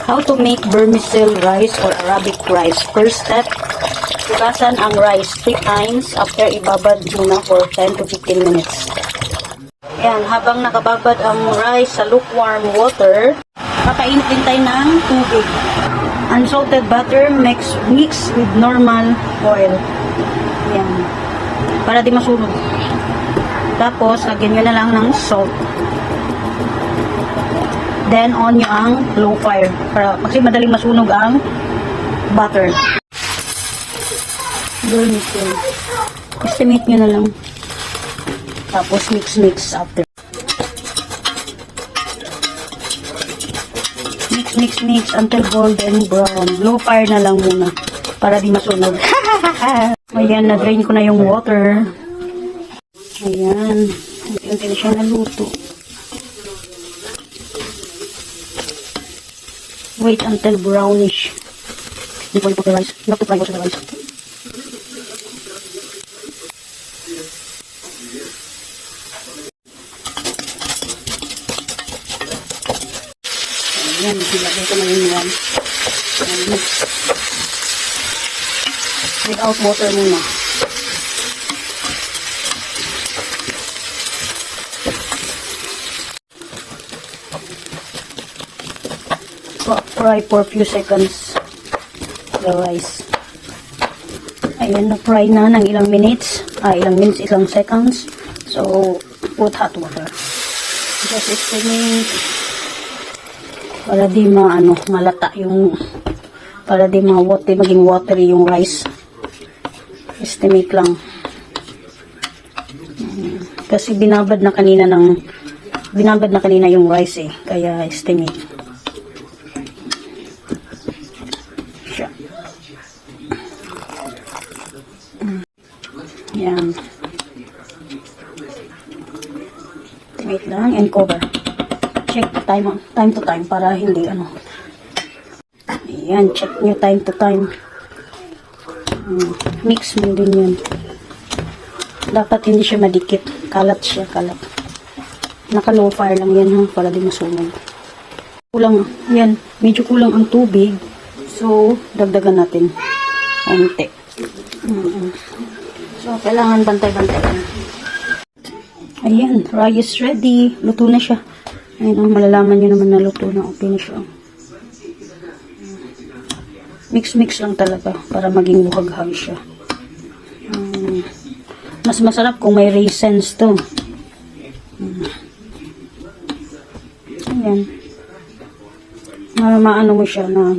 How to make vermicelli rice or Arabic rice. First step, hugasan ang rice 3 times after ibabad muna for 10 to 15 minutes. Ayan, habang nakababad ang rice sa lukewarm water, kakainit din tayo ng tubig. Unsalted butter mix with normal oil. Ayan, para di masunog. Tapos, lagyan nyo na lang ng salt. Then, on nyo ang low fire. Kasi madaling masunog ang butter. Vermicelli. Estimate nyo na lang. Tapos, mix after. Mix until golden brown. Low fire na lang muna. Para di masunog. Ayan, na-drain ko na yung water. Ayan. Unti-unti na siya naluto. Wait until brownish before you put the rice. You have to fry also the rice. Ayan, ilagay ko na yun yan. Without water muna. Fry for few seconds the rice. Ayan, na-fry na ng ilang minutes. Ilang seconds. So, put hot water. Just estimate para di malata yung para di maging watery yung rice. Estimate lang. Kasi binabad na kanina yung rice eh. Kaya estimate. Yan. Wait lang and cover. Check time to time para hindi Ayan, check nyo time to time. Mix mo din yan. Dapat hindi siya madikit. Kalat siya, kalat. Naka-low fire lang yan para di masunog. Kulang, yan. Medyo kulang ang tubig. So, dagdagan natin. Onte. So, kailangan bantay-bantay. Ayan, rice ready. Luto na siya. Ayun, malalaman nyo naman na luto na. Okay na siya. Mix lang talaga para maging buhaghag siya. Mas masarap kung may raisins to. Ayan. Maano mo siya na